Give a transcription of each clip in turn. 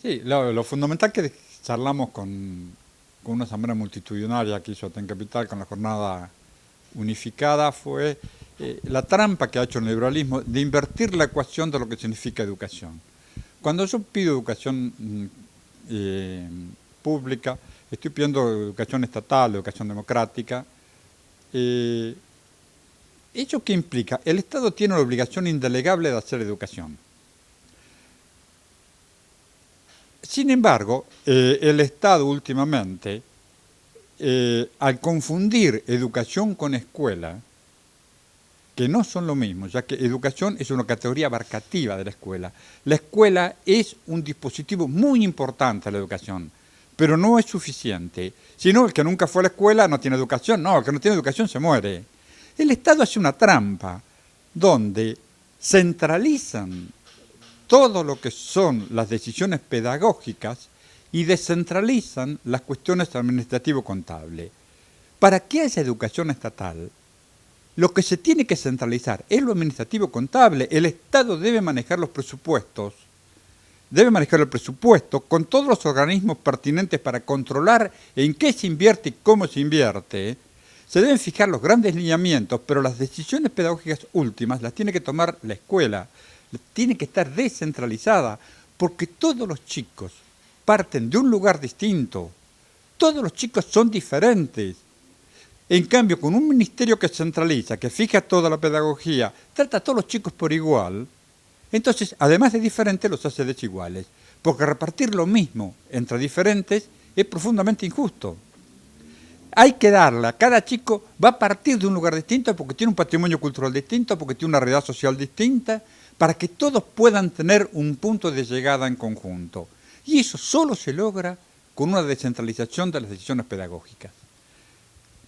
Sí, lo fundamental que charlamos con una asamblea multitudinaria que hizo Aten Capital con la jornada unificada fue la trampa que ha hecho el liberalismo de invertir la ecuación de lo que significa educación. Cuando yo pido educación eh, pública, estoy pidiendo educación estatal, educación democrática. Eh, ¿Ello qué implica? El Estado tiene la obligación indelegable de hacer educación. Sin embargo, el Estado últimamente, al confundir educación con escuela, que no son lo mismo, ya que educación es una categoría abarcativa de la escuela es un dispositivo muy importante a la educación, pero no es suficiente. Si no, el que nunca fue a la escuela no tiene educación, no, el que no tiene educación se muere. El Estado hace una trampa donde centralizan todo lo que son las decisiones pedagógicas y descentralizan las cuestiones administrativo-contables. Para que haya educación estatal, lo que se tiene que centralizar es lo administrativo-contable. El Estado debe manejar los presupuestos, debe manejar el presupuesto con todos los organismos pertinentes para controlar en qué se invierte y cómo se invierte. Se deben fijar los grandes lineamientos, pero las decisiones pedagógicas últimas las tiene que tomar la escuela, tiene que estar descentralizada, porque todos los chicos parten de un lugar distinto, todos los chicos son diferentes. En cambio, con un ministerio que centraliza, que fija toda la pedagogía, trata a todos los chicos por igual, entonces, además de diferentes, los hace desiguales, porque repartir lo mismo entre diferentes es profundamente injusto. Hay que darle, cada chico va a partir de un lugar distinto porque tiene un patrimonio cultural distinto, porque tiene una realidad social distinta, para que todos puedan tener un punto de llegada en conjunto. Y eso solo se logra con una descentralización de las decisiones pedagógicas.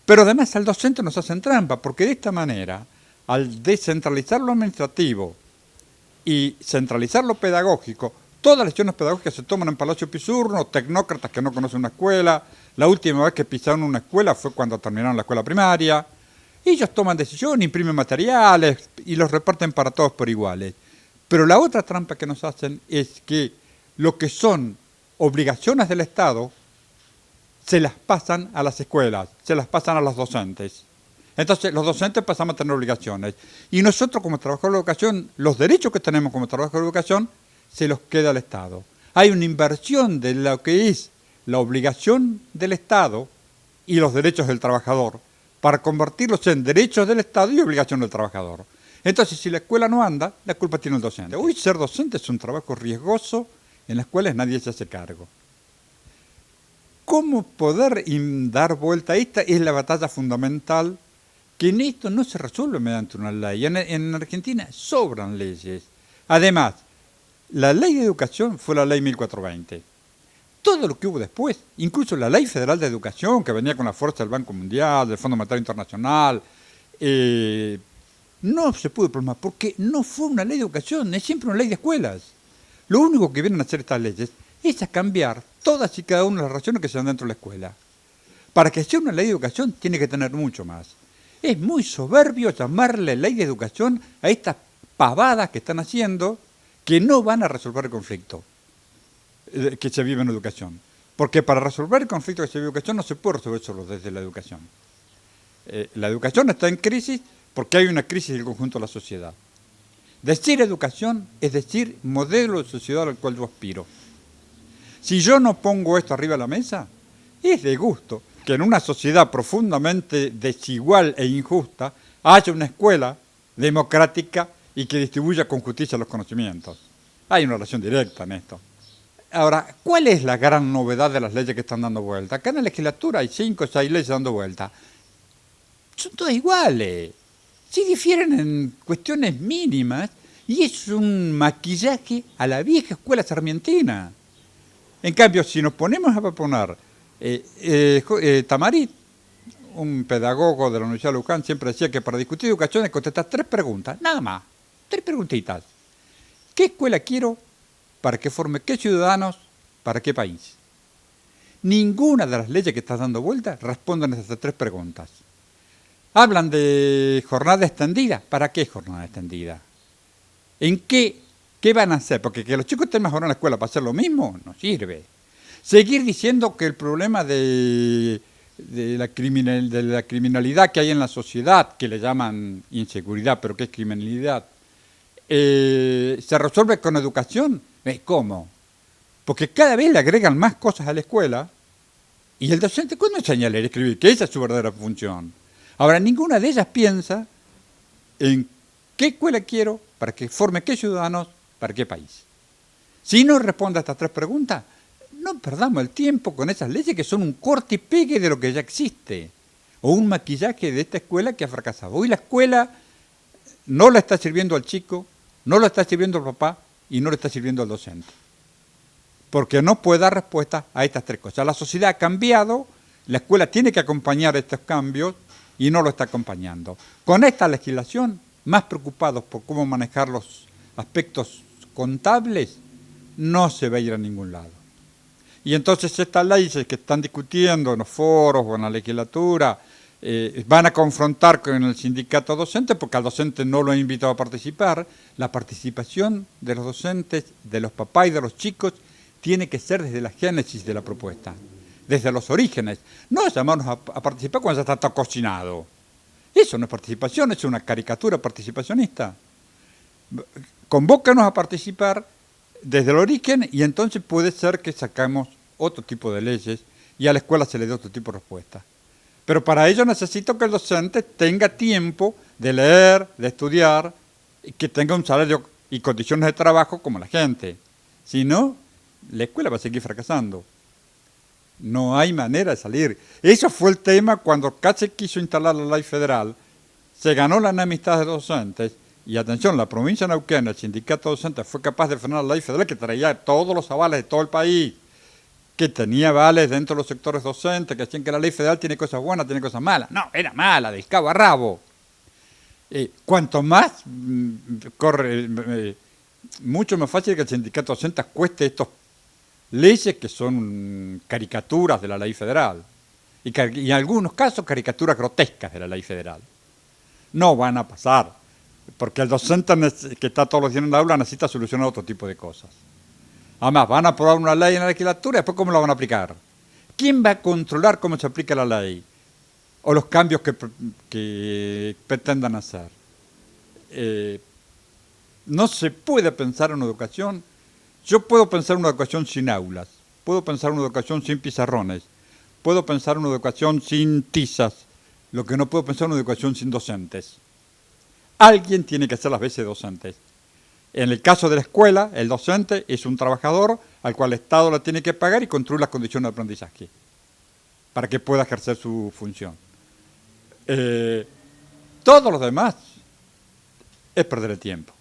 Pero además al docente nos hacen trampa, porque de esta manera, al descentralizar lo administrativo y centralizar lo pedagógico, todas las decisiones pedagógicas se toman en Palacio Pisurno, tecnócratas que no conocen una escuela. La última vez que pisaron una escuela fue cuando terminaron la escuela primaria. Ellos toman decisiones, imprimen materiales y los reparten para todos por iguales. Pero la otra trampa que nos hacen es que lo que son obligaciones del Estado se las pasan a las escuelas, se las pasan a los docentes. Entonces los docentes pasamos a tener obligaciones. Y nosotros como trabajadores de educación, los derechos que tenemos como trabajadores de educación, se los queda al Estado. Hay una inversión de lo que es la obligación del Estado y los derechos del trabajador, para convertirlos en derechos del Estado y obligación del trabajador. Entonces, si la escuela no anda, la culpa tiene el docente. Hoy ser docente es un trabajo riesgoso, en las cuales nadie se hace cargo. ¿Cómo poder dar vuelta a esta? Es la batalla fundamental, que en esto no se resuelve mediante una ley. En Argentina sobran leyes. Además, la ley de educación fue la ley 1420. Todo lo que hubo después, incluso la Ley Federal de Educación, que venía con la fuerza del Banco Mundial, del Fondo Monetario Internacional, no se pudo plasmar porque no fue una ley de educación, es siempre una ley de escuelas. Lo único que vienen a hacer estas leyes es a cambiar todas y cada una de las relaciones que se dan dentro de la escuela. Para que sea una ley de educación tiene que tener mucho más. Es muy soberbio llamarle ley de educación a estas pavadas que están haciendo, que no van a resolver el conflicto que se vive en educación. Porque para resolver el conflicto que se vive en educación no se puede resolver solo desde la educación. La educación está en crisis porque hay una crisis del conjunto de la sociedad. Decir educación es decir modelo de sociedad al cual yo aspiro. Si yo no pongo esto arriba de la mesa, es de gusto que en una sociedad profundamente desigual e injusta haya una escuela democrática y que distribuya con justicia los conocimientos. Hay una relación directa en esto. Ahora, ¿cuál es la gran novedad de las leyes que están dando vuelta? Acá en la legislatura hay 5 o 6 leyes dando vuelta. Son todas iguales. Sí difieren en cuestiones mínimas y es un maquillaje a la vieja escuela sarmientina. En cambio, si nos ponemos a proponer, Tamarit, un pedagogo de la Universidad de Luján, siempre decía que para discutir educación hay que contestar 3 preguntas, nada más, 3 preguntitas. ¿Qué escuela quiero? ¿Para que forme qué ciudadanos? ¿Para qué país? Ninguna de las leyes que estás dando vuelta responden a esas 3 preguntas. Hablan de jornada extendida. ¿Para qué jornada extendida? ¿En qué ¿Qué van a hacer? Porque que los chicos estén mejor en la escuela para hacer lo mismo no sirve. Seguir diciendo que el problema de la criminalidad que hay en la sociedad, que le llaman inseguridad, pero que es criminalidad, se resuelve con educación. ¿Cómo? Porque cada vez le agregan más cosas a la escuela y el docente, ¿cuándo enseña a leer y escribir? Que esa es su verdadera función. Ahora, ninguna de ellas piensa en qué escuela quiero, para que forme qué ciudadanos, para qué país. Si no responde a estas tres preguntas, no perdamos el tiempo con esas leyes que son un corte y pegue de lo que ya existe, o un maquillaje de esta escuela que ha fracasado. Hoy la escuela no la está sirviendo al chico, no lo está sirviendo al papá y no le está sirviendo al docente. Porque no puede dar respuesta a estas tres cosas. La sociedad ha cambiado, la escuela tiene que acompañar estos cambios y no lo está acompañando. Con esta legislación, más preocupados por cómo manejar los aspectos contables, no se va a ir a ningún lado. Y entonces estas leyes que están discutiendo en los foros o en la legislatura van a confrontar con el sindicato docente porque al docente no lo ha invitado a participar. La participación de los docentes, de los papás y de los chicos tiene que ser desde la génesis de la propuesta, desde los orígenes. No llamarnos a participar cuando ya está todo cocinado. Eso no es participación, es una caricatura participacionista. Convócanos a participar desde el origen y entonces puede ser que sacamos otro tipo de leyes y a la escuela se le dé otro tipo de respuesta. Pero para ello necesito que el docente tenga tiempo de leer, de estudiar, y que tenga un salario y condiciones de trabajo como la gente. Si no, la escuela va a seguir fracasando. No hay manera de salir. Eso fue el tema cuando Cáceres quiso instalar la ley federal. Se ganó la enemistad de los docentes. Y atención, la provincia de Neuquén, el sindicato docente, fue capaz de frenar la ley federal que traía todos los avales de todo el país, que tenía avales dentro de los sectores docentes, que decían que la ley federal tiene cosas buenas, tiene cosas malas. No, era mala, del cabo a rabo. Cuanto más corre, mucho más fácil que el sindicato docente cueste estas leyes que son caricaturas de la ley federal, y en algunos casos caricaturas grotescas de la ley federal. No van a pasar, porque el docente que está todos los días en el aula necesita solucionar otro tipo de cosas. Además, van a aprobar una ley en la legislatura y después ¿cómo la van a aplicar? ¿Quién va a controlar cómo se aplica la ley? O los cambios que pretendan hacer. No se puede pensar en una educación. Yo puedo pensar en una educación sin aulas, puedo pensar en una educación sin pizarrones, puedo pensar en una educación sin tizas, lo que no puedo pensar en una educación sin docentes. Alguien tiene que hacer las veces de docentes. En el caso de la escuela, el docente es un trabajador al cual el Estado le tiene que pagar y construir las condiciones de aprendizaje para que pueda ejercer su función. Todo lo demás es perder el tiempo.